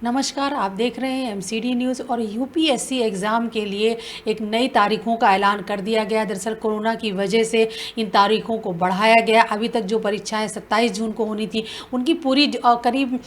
नमस्कार, आप देख रहे हैं एमसीडी न्यूज़। और यूपीएससी एग्ज़ाम के लिए एक नई तारीखों का ऐलान कर दिया गया। दरअसल कोरोना की वजह से इन तारीखों को बढ़ाया गया। अभी तक जो परीक्षाएं 27 जून को होनी थी, उनकी पूरी करीब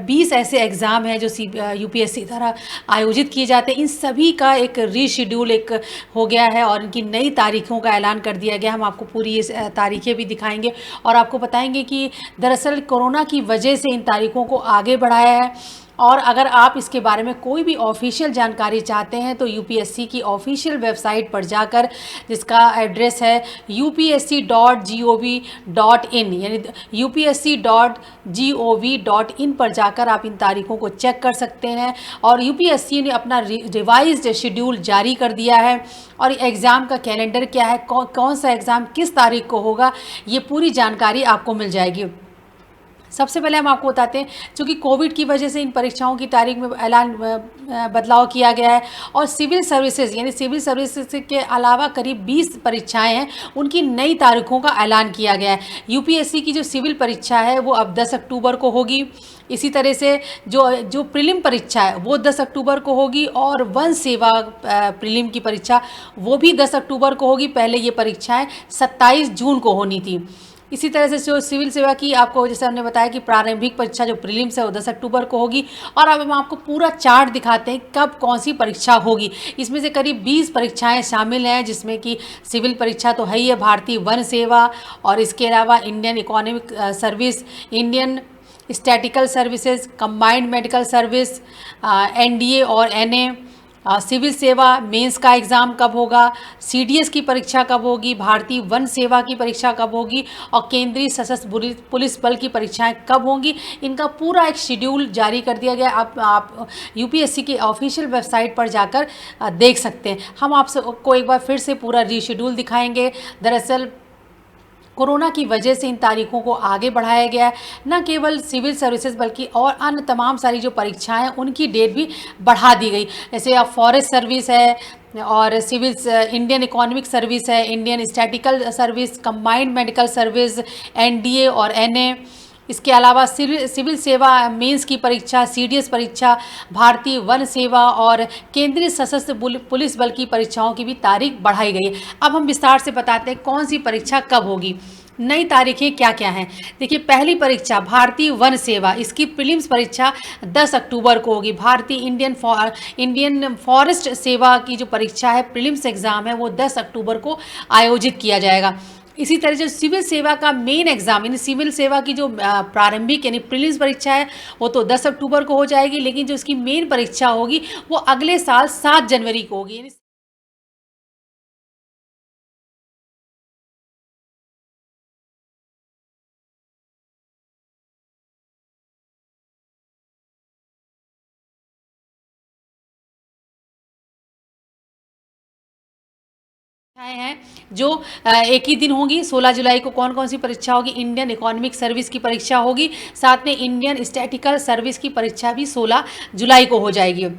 20 ऐसे एग्ज़ाम हैं जो यूपीएससी द्वारा आयोजित किए जाते हैं। इन सभी का एक रीशेड्यूल एक हो गया है और इनकी नई तारीखों का ऐलान कर दिया गया। हम आपको पूरी ये तारीखें भी दिखाएंगे और आपको बताएंगे कि दरअसल कोरोना की वजह से इन तारीखों को आगे बढ़ाया है। और अगर आप इसके बारे में कोई भी ऑफिशियल जानकारी चाहते हैं तो यूपीएससी की ऑफिशियल वेबसाइट पर जाकर, जिसका एड्रेस है upsc.gov.in, यानी upsc.gov.in पर जाकर आप इन तारीखों को चेक कर सकते हैं। और यूपीएससी ने अपना रिवाइज्ड शेड्यूल जारी कर दिया है और एग्ज़ाम का कैलेंडर क्या है, कौन सा एग्ज़ाम किस तारीख को होगा, ये पूरी जानकारी आपको मिल जाएगी। सबसे पहले हम आपको बताते हैं, चूँकि कोविड की वजह से इन परीक्षाओं की तारीख में बदलाव किया गया है और सिविल सर्विसेज यानी सिविल सर्विसेज के अलावा करीब 20 परीक्षाएं हैं, उनकी नई तारीखों का ऐलान किया गया है। यूपीएससी की जो सिविल परीक्षा है वो अब 10 अक्टूबर को होगी। इसी तरह से जो प्रीलिम परीक्षा है वो 10 अक्टूबर को होगी और वन सेवा प्रीलिम की परीक्षा वो भी 10 अक्टूबर को होगी। पहले ये परीक्षाएँ 27 जून को होनी थी। इसी तरह से जो सिविल सेवा की आपको जैसे हमने बताया कि प्रारंभिक परीक्षा जो प्रीलिम्स है वो 10 अक्टूबर को होगी। और अब हम आपको पूरा चार्ट दिखाते हैं कब कौन सी परीक्षा होगी। इसमें से करीब 20 परीक्षाएं शामिल हैं, जिसमें कि सिविल परीक्षा तो है ही है, भारतीय वन सेवा, और इसके अलावा Indian economic service, Indian statistical services, combined medical service, NDA और एनए, सिविल सेवा मेंस का एग्ज़ाम कब होगा, सीडीएस की परीक्षा कब होगी, भारतीय वन सेवा की परीक्षा कब होगी और केंद्रीय सशस्त्र पुलिस बल की परीक्षाएं कब होंगी। इनका पूरा एक शेड्यूल जारी कर दिया गया। आप यूपीएससी की ऑफिशियल वेबसाइट पर जाकर देख सकते हैं। हम आपसे को एक बार फिर से पूरा रीशेड्यूल दिखाएंगे। दरअसल कोरोना की वजह से इन तारीखों को आगे बढ़ाया गया है। न केवल सिविल सर्विसेज बल्कि और अन्य तमाम सारी जो परीक्षाएं हैं उनकी डेट भी बढ़ा दी गई। जैसे अब फॉरेस्ट सर्विस है और सिविल इंडियन इकोनॉमिक सर्विस है, Indian statistical service, combined medical service, NDA और एनए। इसके अलावा सिविल सेवा मेंस की परीक्षा, सीडीएस परीक्षा, भारतीय वन सेवा और केंद्रीय सशस्त्र पुलिस बल की परीक्षाओं की भी तारीख बढ़ाई गई है। अब हम विस्तार से बताते हैं कौन सी परीक्षा कब होगी, नई तारीखें क्या क्या हैं। देखिए, पहली परीक्षा भारतीय वन सेवा, इसकी प्रीलिम्स परीक्षा 10 अक्टूबर को होगी। भारतीय इंडियन फॉरेस्ट सेवा की जो परीक्षा है, प्रीलिम्स एग्ज़ाम है, वो 10 अक्टूबर को आयोजित किया जाएगा। इसी तरह से सिविल सेवा का मेन एग्ज़ाम यानी सिविल सेवा की जो प्रारंभिक यानी प्रीलिम्स परीक्षा है वो तो 10 अक्टूबर को हो जाएगी, लेकिन जो इसकी मेन परीक्षा होगी वो अगले साल 7 जनवरी को होगी। हैं जो एक ही दिन होंगी। 16 जुलाई को कौन कौन सी परीक्षा होगी, इंडियन इकोनॉमिक सर्विस की परीक्षा होगी, साथ में इंडियन स्टैटिकल सर्विस की परीक्षा भी 16 जुलाई को हो जाएगी।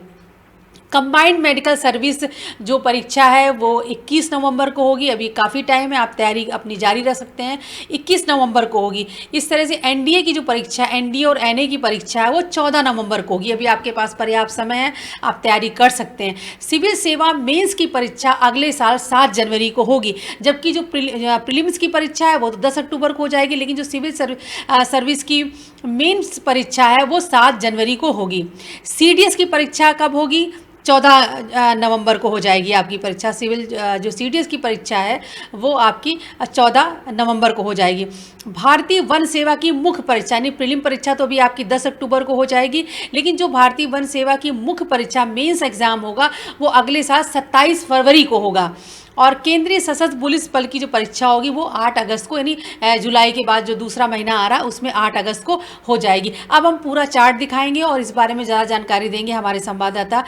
कंबाइंड मेडिकल सर्विस जो परीक्षा है वो 21 नवंबर को होगी। अभी काफ़ी टाइम है, आप तैयारी अपनी जारी रख सकते हैं। 21 नवंबर को होगी। इस तरह से एनडीए की जो परीक्षा है, एनडीए और एनए की परीक्षा है, वो 14 नवंबर को होगी। अभी आपके पास पर्याप्त समय है, आप तैयारी कर सकते हैं। सिविल सेवा मेंस की परीक्षा अगले साल 7 जनवरी को होगी, जबकि जो प्रीलिम्स की परीक्षा है वो तो 10 अक्टूबर को हो जाएगी, लेकिन जो सिविल सर्विस की मेंस परीक्षा है वो 7 जनवरी को होगी। सीडीएस की परीक्षा कब होगी, 14 नवंबर को हो जाएगी आपकी परीक्षा। सिविल जो सीडीएस की परीक्षा है वो आपकी 14 नवंबर को हो जाएगी। भारतीय वन सेवा की मुख्य परीक्षा यानी प्रीलिम परीक्षा तो अभी आपकी 10 अक्टूबर को हो जाएगी, लेकिन जो भारतीय वन सेवा की मुख्य परीक्षा मेंस एग्ज़ाम होगा वो अगले साल 27 फरवरी को होगा। और केंद्रीय सशस्त्र पुलिस बल की जो परीक्षा होगी वो 8 अगस्त को यानी जुलाई के बाद जो दूसरा महीना आ रहा है उसमें 8 अगस्त को हो जाएगी। अब हम पूरा चार्ट दिखाएंगे और इस बारे में ज़्यादा जानकारी देंगे हमारे संवाददाता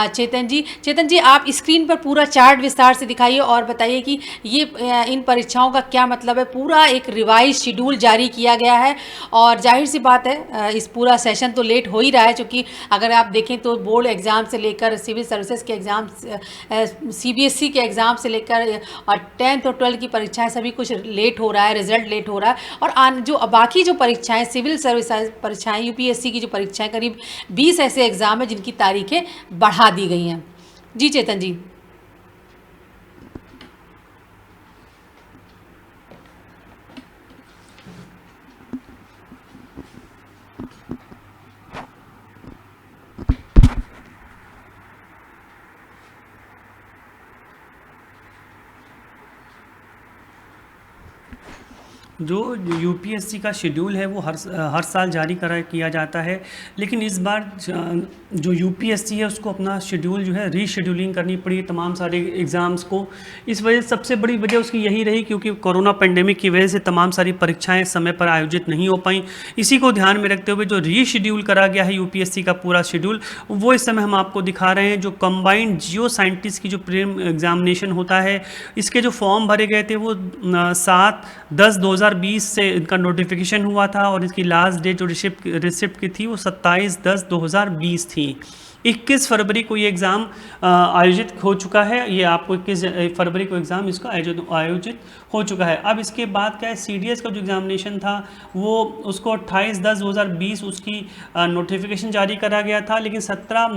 चेतन जी। चेतन जी, आप स्क्रीन पर पूरा चार्ट विस्तार से दिखाइए और बताइए कि ये इन परीक्षाओं का क्या मतलब है। पूरा एक रिवाइज शेड्यूल जारी किया गया है और जाहिर सी बात है इस पूरा सेशन तो लेट हो ही रहा है, क्योंकि अगर आप देखें तो बोर्ड एग्ज़ाम से लेकर सिविल सर्विसेज के एग्ज़ाम, सीबीएसई के एग्ज़ाम से लेकर और 10th और 12th की परीक्षाएं सभी कुछ लेट हो रहा है, रिजल्ट लेट हो रहा है। और जो बाकी जो परीक्षाएं, सिविल सर्विस परीक्षाएं, यूपीएससी की जो परीक्षाएं, करीब 20 ऐसे एग्ज़ाम हैं जिनकी तारीखें बढ़ा दी गई हैं। जी चेतन जी। जो यूपीएससी का शेड्यूल है वो हर साल जारी किया जाता है, लेकिन इस बार जो यूपीएससी है उसको अपना शेड्यूल जो है रीशेड्यूलिंग करनी पड़ी तमाम सारे एग्ज़ाम्स को। इस वजह सबसे बड़ी वजह उसकी यही रही क्योंकि कोरोना पेंडेमिक की वजह से तमाम सारी परीक्षाएं समय पर आयोजित नहीं हो पाई। इसी को ध्यान में रखते हुए जो रीशेड्यूल करा गया है यूपीएससी का पूरा शेड्यूल, वो इस समय हम आपको दिखा रहे हैं। जो कंबाइंड जियो साइंटिस्ट की जो प्रीलिम एग्जामिनेशन होता है, इसके जो फॉर्म भरे गए थे वो 7/10/2020 से इनका नोटिफिकेशन हुआ था और इसकी लास्ट डेट जो रिसिप्ट की थी वो 27/10/2020 थी। 21 फरवरी को ये एग्ज़ाम आयोजित हो चुका है। ये आपको 21 फरवरी को एग्ज़ाम इसका आयोजित हो चुका है। अब इसके बाद क्या है, सीडीएस का जो एग्ज़ामिनेशन था वो उसको 28/10/2020 उसकी नोटिफिकेशन जारी करा गया था, लेकिन 17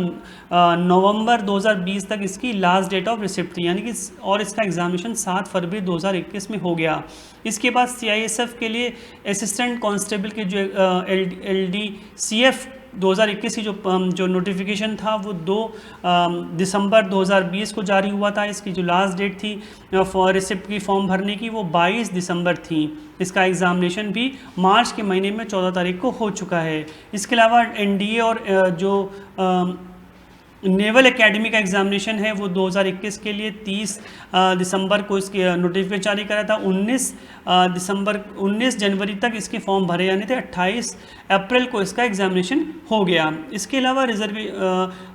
नवंबर 2020 तक इसकी लास्ट डेट ऑफ रिसिप्ट थी, यानी कि और इसका एग्ज़ामिनेशन 7 फरवरी 2021 में हो गया। इसके बाद सीआईएसएफ के लिए असिस्टेंट कांस्टेबल के जो LDCF 2021 की जो नोटिफिकेशन था वो 2 दिसंबर 2020 को जारी हुआ था। इसकी जो लास्ट डेट थी फॉर रिसिप्ट की फॉर्म भरने की वो 22 दिसंबर थी। इसका एग्ज़ामिनेशन भी मार्च के महीने में 14 तारीख को हो चुका है। इसके अलावा एनडीए और जो नेवल एकेडमी का एग्ज़ामिनेशन है वो 2021 के लिए 30 दिसंबर को इसके नोटिफिकेशन जारी करा था। 19 जनवरी तक इसके फॉर्म भरे जाने थे। 28 अप्रैल को इसका एग्ज़ामिनेशन हो गया। इसके अलावा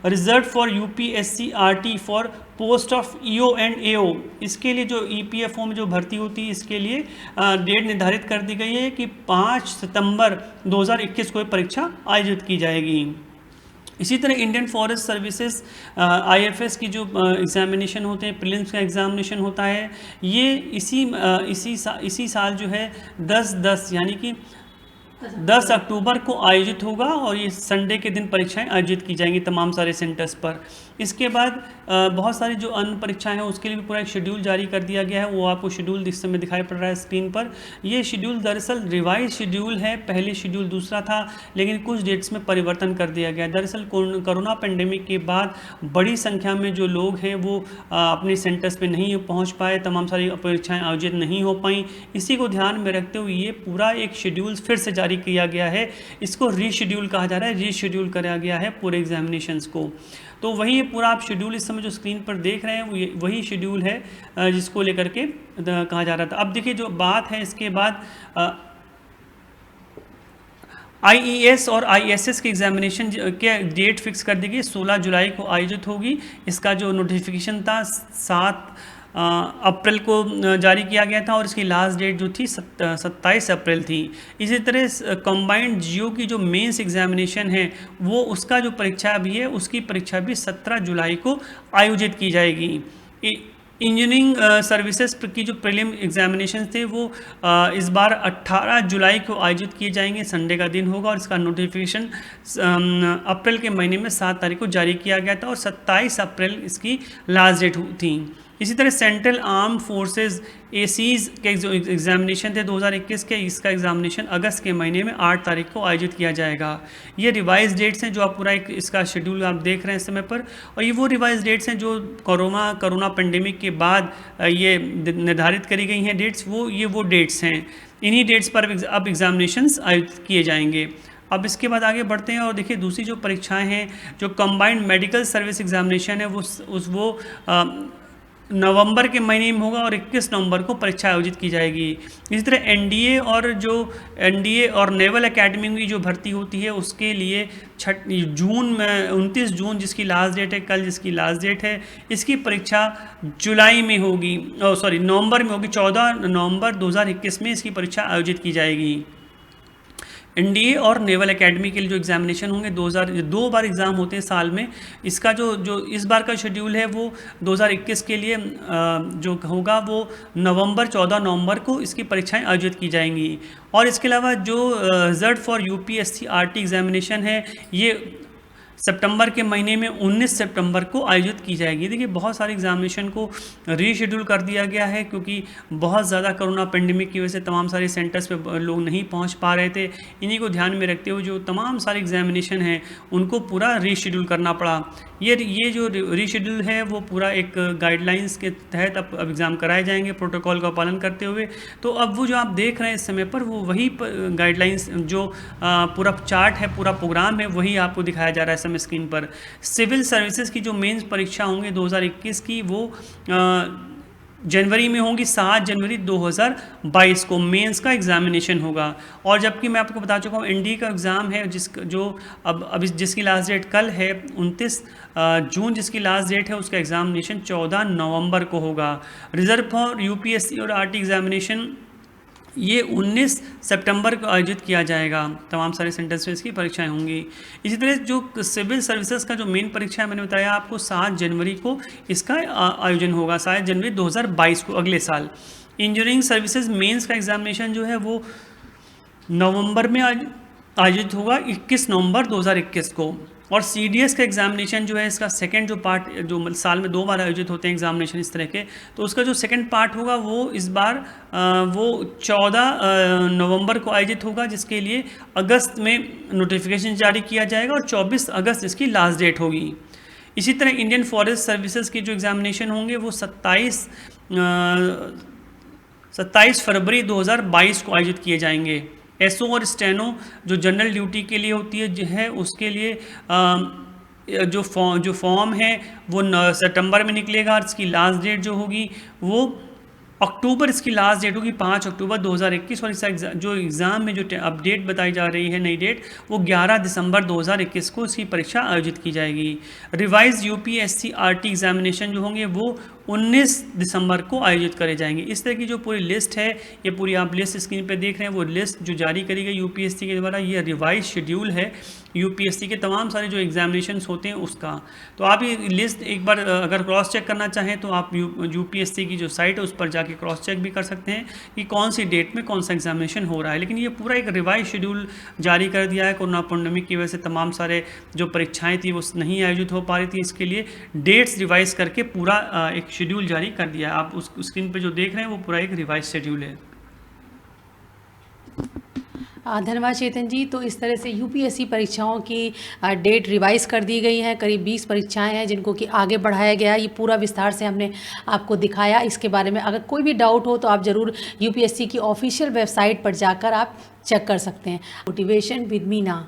reserve for UPSC RT for post of EO and AO, इसके लिए जो ईपीएफओ में जो भर्ती होती है इसके लिए डेट निर्धारित कर दी गई है कि 5 सितंबर 2021 को परीक्षा आयोजित की जाएगी। इसी तरह इंडियन फॉरेस्ट सर्विसेज आईएफएस की जो एग्ज़ामिनेशन होते हैं, प्रीलिम्स का एग्ज़ामिनेशन होता है, ये इसी साल जो है 10/10 यानी कि 10 अक्टूबर को आयोजित होगा और ये संडे के दिन परीक्षाएं आयोजित की जाएंगी तमाम सारे सेंटर्स पर। इसके बाद बहुत सारी जो अन्य परीक्षाएं हैं उसके लिए भी पूरा एक शेड्यूल जारी कर दिया गया है। वो आपको शेड्यूल इस समय दिखाई पड़ रहा है स्क्रीन पर। ये शेड्यूल दरअसल रिवाइज शेड्यूल है, पहले शेड्यूल दूसरा था लेकिन कुछ डेट्स में परिवर्तन कर दिया गया। दरअसल कोरोना पेंडेमिक के बाद बड़ी संख्या में जो लोग हैं वो अपने सेंटर्स पर नहीं पहुँच पाए, तमाम सारी परीक्षाएँ आयोजित नहीं हो पाई। इसी को ध्यान में रखते हुए ये पूरा एक शेड्यूल फिर से जारी किया गया है। इसको रीशेड्यूल कहा जा रहा है, रीशेड्यूल करा गया है पूरे एग्जामिनेशंस को। तो वही पूरा आप शेड्यूल इस समय जो स्क्रीन पर देख रहे हैं वही शेड्यूल है जिसको लेकर के कहा जा रहा था। अब देखिए जो बात है, इसके बाद आईईएस और आईएसएस के एग्जामिनेशन के डेट फिक्स कर दी गई, 16 जुलाई को आयोजित होगी। इसका जो नोटिफिकेशन था 7 अप्रैल को जारी किया गया था और इसकी लास्ट डेट जो थी 27 अप्रैल थी। इसी तरह कंबाइंड जियो की जो मेंस एग्जामिनेशन है वो उसका जो परीक्षा भी है उसकी परीक्षा भी 17 जुलाई को आयोजित की जाएगी। इंजीनियरिंग सर्विसेज की जो प्रीलिम एग्जामिनेशन थे वो इस बार 18 जुलाई को आयोजित किए जाएंगे, संडे का दिन होगा और इसका नोटिफिकेशन अप्रैल के महीने में 7 तारीख को जारी किया गया था और 27 अप्रैल इसकी लास्ट डेट थी। इसी तरह सेंट्रल आर्म फोर्सेस एसीज के जो एग्जामिनेशन थे 2021 के, इसका एग्जामिनेशन अगस्त के महीने में 8 तारीख को आयोजित किया जाएगा। ये रिवाइज डेट्स हैं जो आप पूरा एक इसका शेड्यूल आप देख रहे हैं इस समय पर, और ये वो रिवाइज डेट्स हैं जो कोरोना पेंडेमिक के बाद ये निर्धारित करी गई हैं डेट्स, वो डेट्स हैं। इन्हीं डेट्स पर अब एग्जामिनेशंस आयोजित किए जाएंगे। अब इसके बाद आगे बढ़ते हैं और देखिए दूसरी जो परीक्षाएं हैं, जो कंबाइंड मेडिकल सर्विस एग्जामिनेशन है वो नवंबर के महीने में होगा और 21 नवंबर को परीक्षा आयोजित की जाएगी। इसी तरह एनडीए और नेवल एकेडमी की जो भर्ती होती है उसके लिए 29 जून जिसकी लास्ट डेट है, कल जिसकी लास्ट डेट है, इसकी परीक्षा जुलाई में होगी, नवंबर में होगी। 14 नवंबर 2021 में इसकी परीक्षा आयोजित की जाएगी। एनडीए और नेवल एकेडमी के लिए जो एग्जामिनेशन होंगे 2 बार एग्ज़ाम होते हैं साल में। इसका जो इस बार का शेड्यूल है वो 2021 के लिए जो होगा वो 14 नवंबर को इसकी परीक्षाएं आयोजित की जाएंगी। और इसके अलावा जो result for UPSC RT examination है ये सितंबर के महीने में 19 सितंबर को आयोजित की जाएगी। देखिए बहुत सारे एग्जामिनेशन को रीशेड्यूल कर दिया गया है क्योंकि बहुत ज़्यादा कोरोना पेंडेमिक की वजह से तमाम सारे सेंटर्स पे लोग नहीं पहुंच पा रहे थे। इन्हीं को ध्यान में रखते हुए जो तमाम सारे एग्जामिनेशन हैं उनको पूरा रीशेड्यूल करना पड़ा। ये जो रीशेड्यूल है वो पूरा एक गाइडलाइंस के तहत अब एग्ज़ाम कराए जाएंगे प्रोटोकॉल का पालन करते हुए। तो अब वो जो आप देख रहे हैं इस समय पर वो वही गाइडलाइंस जो पूरा चार्ट है, पूरा प्रोग्राम है, वही आपको दिखाया जा रहा है समय स्क्रीन पर। सिविल सर्विसेज की जो मेंस परीक्षा होंगी 2021 की वो जनवरी में होंगी। 7 जनवरी 2022 को मेंस का एग्जामिनेशन होगा। और जबकि मैं आपको बता चुका हूँ एनडीए का एग्ज़ाम है जिसकी लास्ट डेट कल है 29 जून जिसकी लास्ट डेट है, उसका एग्जामिनेशन 14 नवंबर को होगा। रिजर्व फॉर यूपीएससी और आरटी एग्जामिनेशन ये 19 सितंबर को आयोजित किया जाएगा। तमाम सारे सेंटर्स में इसकी परीक्षाएं होंगी। इसी तरह जो सिविल सर्विसेज का जो मेन परीक्षा है मैंने बताया आपको 7 जनवरी को इसका आयोजन होगा, 7 जनवरी 2022 को, अगले साल। इंजीनियरिंग सर्विसेज मेंस का एग्जामिनेशन जो है वो नवंबर में आयोजित होगा 21 नवंबर 2021 को। और सीडीएस का एग्जामिनेशन जो है इसका सेकंड जो पार्ट जो साल में 2 बार आयोजित होते हैं एग्जामिनेशन इस तरह के, तो उसका जो सेकंड पार्ट होगा वो इस बार वो 14 नवंबर को आयोजित होगा, जिसके लिए अगस्त में नोटिफिकेशन जारी किया जाएगा और 24 अगस्त इसकी लास्ट डेट होगी। इसी तरह इंडियन फॉरेस्ट सर्विसेज के जो एग्जामिनेशन होंगे वो 27 फरवरी 2022 को आयोजित किए जाएंगे। एसओ और स्टेनो जो जनरल ड्यूटी के लिए होती है उसके लिए जो फॉर्म है वो सितंबर में निकलेगा और इसकी लास्ट डेट जो होगी वो अक्टूबर, इसकी लास्ट डेट होगी 5 अक्टूबर 2021। और इसका जो एग्ज़ाम में जो अपडेट बताई जा रही है नई डेट वो 11 दिसंबर 2021 को इसकी परीक्षा आयोजित की जाएगी। रिवाइज यूपीएससी आरटी एग्जामिनेशन जो होंगे वो 19 दिसंबर को आयोजित करे जाएंगे। इस तरह की जो पूरी लिस्ट है, ये पूरी आप लिस्ट स्क्रीन पे देख रहे हैं, वो लिस्ट जो जारी करी गई यूपीएससी के द्वारा, ये रिवाइज शेड्यूल है यूपीएससी के तमाम सारे जो एग्जामिनेशंस होते हैं उसका। तो आप ये लिस्ट एक बार अगर क्रॉस चेक करना चाहें तो आप यूपीएससी की जो साइट है उस पर जाके क्रॉस चेक भी कर सकते हैं कि कौन सी डेट में कौन सा एग्जामिनेशन हो रहा है। लेकिन ये पूरा एक रिवाइज शेड्यूल जारी कर दिया है। कोरोना पेंडेमिक की वजह से तमाम सारे जो परीक्षाएँ थी वो नहीं आयोजित हो पा रही थी, इसके लिए डेट्स रिवाइज करके पूरा एक शेड्यूल जारी कर दिया। आप उस स्क्रीन पे जो देख रहे हैं वो पूरा एक रिवाइज शेड्यूल है। धन्यवाद चेतन जी। तो इस तरह से यूपीएससी परीक्षाओं की डेट रिवाइज कर दी गई है। करीब 20 परीक्षाएं हैं जिनको कि आगे बढ़ाया गया है। ये पूरा विस्तार से हमने आपको दिखाया। इसके बारे में अगर कोई भी डाउट हो तो आप ज़रूर यूपीएससी की ऑफिशियल वेबसाइट पर जाकर आप चेक कर सकते हैं। Motivation with Meena.